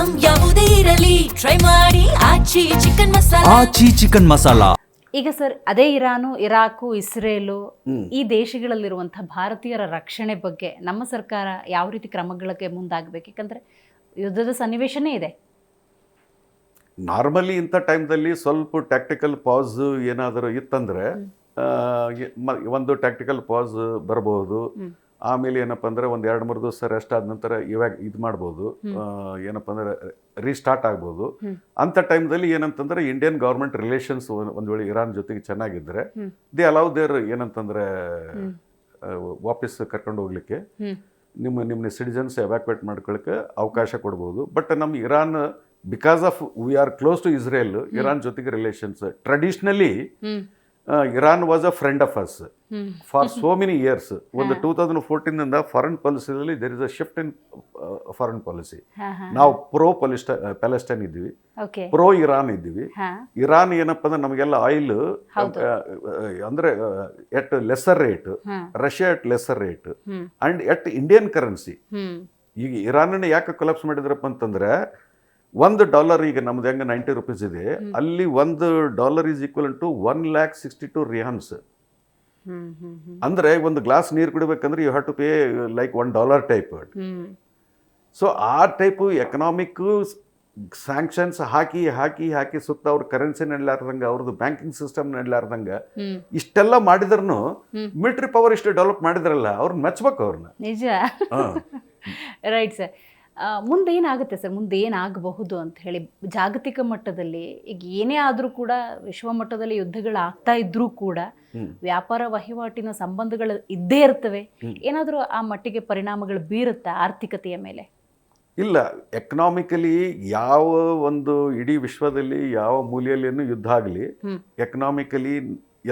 Item ಯಾವುದೇ ಇರಲಿ try ಮಾಡಿ ಆಚಿ ಚಿಕನ್ ಮಸಾಲಾ. ಆಚಿ ಚಿಕನ್ ಮಸಾಲಾ. ಈಗ ಸರ್ ಅದೇ ಇರಾನು, ಇರಾಕು, ಇಸ್ರೇಲು ಈ ದೇಶಗಳಲ್ಲಿರುವಂತಹ ಭಾರತೀಯರ ರಕ್ಷಣೆ ಬಗ್ಗೆ ನಮ್ಮ ಸರ್ಕಾರ ಯಾವ ರೀತಿ ಕ್ರಮಗಳಿಗೆ ಮುಂದಾಗಬೇಕು? ಯಾಕಂದ್ರೆ ಯುದ್ಧದ ಸನ್ನಿವೇಶನೇ ಇದೆ. ನಾರ್ಮಲಿ ಇಂಥ ಟೈಮ್ದಲ್ಲಿ ಸ್ವಲ್ಪ ಟ್ಯಾಕ್ಟಿಕಲ್ ಪಾಸ್ ಏನಾದರೂ ಇತ್ತಂದರೆ ಒಂದು ಟ್ಯಾಕ್ಟಿಕಲ್ ಪಾಸ್ ಬರ್ಬೋದು. ಆಮೇಲೆ ಏನಪ್ಪ ಅಂದರೆ ಒಂದು 2-3 ದಿವಸ ರೆಸ್ಟ್ ಆದ ನಂತರ ಇವಾಗ ಇದು ಮಾಡ್ಬೋದು, ಏನಪ್ಪ ಅಂದರೆ ರೀಸ್ಟಾರ್ಟ್ ಆಗ್ಬೋದು. ಅಂಥ ಟೈಮ್ದಲ್ಲಿ ಏನಂತಂದರೆ ಇಂಡಿಯನ್ ಗೌರ್ಮೆಂಟ್ ರಿಲೇಷನ್ಸ್ ಒಂದು ವೇಳೆ ಇರಾನ್ ಜೊತೆಗೆ ಚೆನ್ನಾಗಿದ್ದರೆ ದೇ ಅಲೌ ದೇರ್ ಏನಂತಂದರೆ ವಾಪಸ್ ಕರ್ಕೊಂಡು ಹೋಗ್ಲಿಕ್ಕೆ ನಿಮ್ಮ ಸಿಟಿಜನ್ಸ್ ಎವ್ಯಾಕ್ಯುಯೇಟ್ ಮಾಡ್ಕೊಳ್ಳಿಕ್ಕೆ ಅವಕಾಶ ಕೊಡ್ಬೋದು. ಬಟ್ ನಮ್ಮ Iran because of we are close to Israel, Iran ಜೊತೆಗೆ relations traditionally Iran was a friend of us for so many years. ಒಂದು 2014 ಫಾರಿನ್ ಪಾಲಿಸಿಯಲ್ಲಿ there is a shift in foreign policy. ನಾವು pro Palestine ಇದ್ದೀವಿ, pro Iran ಇದ್ದೀವಿ. Iran ಏನಪ್ಪ ಅಂದ್ರೆ ನಮಗೆಲ್ಲ oil ಅಂದ್ರೆ at lesser rate, Russia at lesser rate and at Indian currency. ಈಗ ಇರಾನ್ ಯಾಕೆ ಕೊಲಾಪ್ಸ್ ಮಾಡಿದ್ರಪ್ಪ ಅಂತಂದ್ರೆ $1 ಈಗ ನಮ್ದು ಹೆಂಗೆ 90 ರೂಪೀಸ್ ಇದೆ, ಅಲ್ಲಿ $1 ಈಸ್ ಈಕ್ವಲ್ ಟು 1,62 ರಿಯಾನ್ಸ್. ಅಂದ್ರೆ ಒಂದು ಗ್ಲಾಸ್ ನೀರು ಕುಡಿಬೇಕಂದ್ರೆ you have to pay like $1 type. So ಆ ಟೈಪು ಎಕನಾಮಿಕ್ ಸ್ಯಾಂಕ್ಷನ್ಸ್ ಹಾಕಿ ಹಾಕಿ ಹಾಕಿ ಸುತ್ತ ಅವ್ರ ಕರೆನ್ಸಿ ನಡಲಾರ್ದಂಗೆ, ಅವ್ರದ್ದು ಬ್ಯಾಂಕಿಂಗ್ ಸಿಸ್ಟಮ್ ನಡಲಾರ್ದಂಗೆ ಇಷ್ಟೆಲ್ಲ ಮಾಡಿದ್ರೂ ಮಿಲಿಟರಿ ಪವರ್ ಇಷ್ಟು ಡೆವಲಪ್ ಮಾಡಿದ್ರಲ್ಲ, ಅವ್ರನ್ನ ಮೆಚ್ಬೇಕು ಅವ್ರನ್ನ. ನಿಜ. Right sir. ಮುಂದೆ ಏನಾಗುತ್ತೆ ಸರ್, ಮುಂದೆ ಏನಾಗಬಹುದು ಅಂತ ಹೇಳಿ ಜಾಗತಿಕ ಮಟ್ಟದಲ್ಲಿ ಈಗ ಏನೇ ಆದರೂ ಕೂಡ ವಿಶ್ವ ಮಟ್ಟದಲ್ಲಿ ಯುದ್ಧಗಳು ಆಗ್ತಾ ಇದ್ರೂ ಕೂಡ ವ್ಯಾಪಾರ ವಹಿವಾಟಿನ ಸಂಬಂಧಗಳು ಇದ್ದೇ ಇರ್ತವೆ. ಏನಾದರೂ ಆ ಮಟ್ಟಿಗೆ ಪರಿಣಾಮಗಳು ಬೀರುತ್ತಾ ಆರ್ಥಿಕತೆಯ ಮೇಲೆ? ಇಲ್ಲ, ಎಕನಾಮಿಕಲಿ ಯಾವ ಒಂದು ಇಡೀ ವಿಶ್ವದಲ್ಲಿ ಯಾವ ಮೂಲೆಯಲ್ಲೇನು ಯುದ್ಧ ಆಗಲಿ ಎಕನಾಮಿಕಲಿ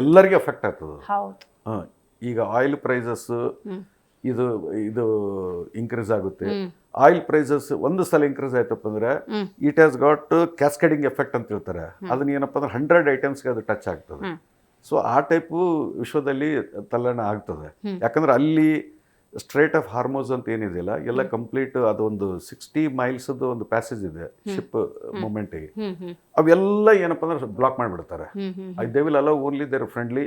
ಎಲ್ಲರಿಗೂ ಎಫೆಕ್ಟ್ ಆಗ್ತದೆ. ಹೌದು. ಈಗ ಆಯಿಲ್ ಪ್ರೈಸಸ್ ಇದು ಇನ್ಕ್ರೀಸ್ ಆಗುತ್ತೆ. ಆಯಿಲ್ ಪ್ರೈಸಸ್ ಒಂದು ಸಲ ಇನ್ಕ್ರೀಸ್ ಆಯ್ತಪ್ಪ ಅಂದ್ರೆ it has got cascading effect ಅಂತ ಹೇಳ್ತಾರೆ. ಅದನ್ನ ಏನಪ್ಪ ಅಂದ್ರೆ 100 ಐಟಮ್ಸ್ಗೆ ಅದು ಟಚ್ ಆಗ್ತದೆ. ಸೊ ಆ ಟೈಪು ವಿಶ್ವದಲ್ಲಿ ತಲ್ಲಣ ಆಗ್ತದೆ. ಯಾಕಂದ್ರೆ ಅಲ್ಲಿ ಸ್ಟ್ರೇಟ್ ಆಫ್ ಹಾರ್ಮೋಸ್ ಅಂತ ಏನಿದೆಯಲ್ಲ ಎಲ್ಲ ಕಂಪ್ಲೀಟ್ ಅದೊಂದು 60 ಮೈಲ್ಸ್ದು ಒಂದು ಪ್ಯಾಸೇಜ್ ಇದೆ ಶಿಪ್ ಮೂಮೆಂಟಿಗೆ. ಅವೆಲ್ಲ ಏನಪ್ಪ ಅಂದ್ರೆ ಬ್ಲಾಕ್ ಮಾಡಿಬಿಡ್ತಾರೆ. They will allow only their friendly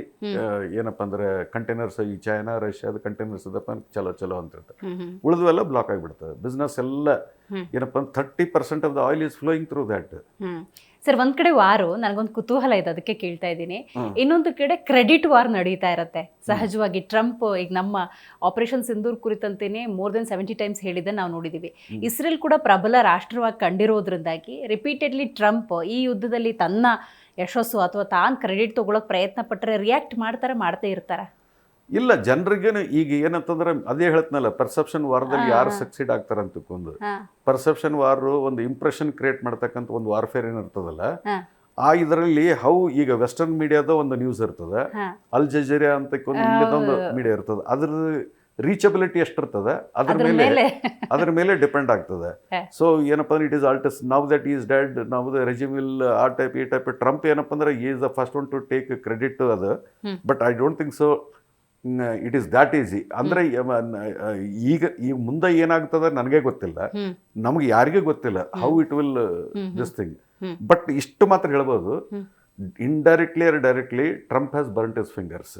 ಏನಪ್ಪ ಅಂದ್ರೆ ಕಂಟೈನರ್ಸ್, ಈ ಚೈನಾ ರಷ್ಯಾದ ಕಂಟೈನರ್ಸ್ ಇದಪ್ಪ ಚಲೋ ಅಂತ ಹೇಳ್ತಾರೆ. ಉಳಿದವೆಲ್ಲ ಬ್ಲಾಕ್ ಆಗಿಬಿಡ್ತದೆ. ಬಿಸ್ನೆಸ್ ಎಲ್ಲ ಏನಪ್ಪ ಅಂದ್ರೆ 30% of the oil is flowing through that. Sir, ಒಂದ್ ಕಡೆ ವಾರು ನನಗೊಂದು ಕುತೂಹಲ ಇದೆ, ಅದಕ್ಕೆ ಕೇಳ್ತಾ ಇದ್ದೀನಿ. ಇನ್ನೊಂದು ಕಡೆ ಕ್ರೆಡಿಟ್ ವಾರ್ ನಡೀತಾ ಇರುತ್ತೆ ಸಹಜವಾಗಿ. ಟ್ರಂಪ್ ಈಗ ನಮ್ಮ ಆಪರೇಷನ್ ಸಿಂಧೂರ್ ಕುರಿತಂತೆಯೇ more than 70 ಟೈಮ್ಸ್ ಹೇಳಿದ್ದೆ ನಾವು ನೋಡಿದೀವಿ. ಇಸ್ರೇಲ್ ಕೂಡ ಪ್ರಬಲ ರಾಷ್ಟ್ರವಾಗಿ ಕಂಡಿರೋದ್ರಿಂದಾಗಿ ರಿಪೀಟೆಡ್ಲಿ ಟ್ರಂಪ್ ಈ ಯುದ್ಧದಲ್ಲಿ ತನ್ನ ಯಶಸ್ಸು ಅಥವಾ ತಾನು ಕ್ರೆಡಿಟ್ ತಗೊಳಕ್ ಪ್ರಯತ್ನ ಪಟ್ಟರೆ ರಿಯಾಕ್ಟ್ ಮಾಡ್ತಾ ಇರ್ತಾರೆ. ಇಲ್ಲ, ಜನರಿಗೇನು ಈಗ ಏನಂತಂದ್ರೆ ಅದೇ ಹೇಳ್ತನಲ್ಲ, ಪರ್ಸೆಪ್ಷನ್ ವಾರದಲ್ಲಿ ಯಾರು ಸಕ್ಸೀಡ್ ಆಗ್ತಾರಂತ ಒಂದು ಪರ್ಸೆಪ್ಷನ್ ವಾರ್, ಒಂದು ಇಂಪ್ರೆಷನ್ ಕ್ರಿಯೇಟ್ ಮಾಡ್ತಕ್ಕಂಥ ಒಂದು ವಾರ್ಫೇರ್ ಏನಿರ್ತದಲ್ಲ, ಆ ಇದರಲ್ಲಿ ಈಗ ವೆಸ್ಟರ್ನ್ ಮೀಡಿಯಾದ ಒಂದು ನ್ಯೂಸ್ ಇರ್ತದೆ, ಅಲ್ ಜಜೀರಾ ಅಂತ ಒಂದು ಮೀಡಿಯಾ ಇರ್ತದೆ, ಅದ್ರ ರೀಚಬಿಲಿಟಿ ಎಷ್ಟಿರ್ತದೆ ಅದ್ರ ಮೇಲೆ ಡಿಪೆಂಡ್ ಆಗ್ತದೆ. ಸೊ ಏನಪ್ಪ ಅಂದ್ರೆ ಇಟ್ ಈಸ್ ಆಲ್ಟಸ್ now that is dead, now the regime will ಆ ಟೈಪ್ ಈ ಟೈಪ್. ಟ್ರಂಪ್ ಏನಪ್ಪ ಅಂದ್ರೆ is the first one to take credit ಅದು. But I don't think so it is that easy. ಅಂದ್ರೆ ಈಗ ಮುಂದೆ ಏನಾಗ್ತದೆ ನನಗೆ ಗೊತ್ತಿಲ್ಲ, ನಮ್ಗೆ ಯಾರಿಗೂ ಗೊತ್ತಿಲ್ಲ how it will this thing. But ಇಷ್ಟು ಮಾತ್ರ ಹೇಳ್ಬೋದು, indirectly or directly Trump has burnt his fingers.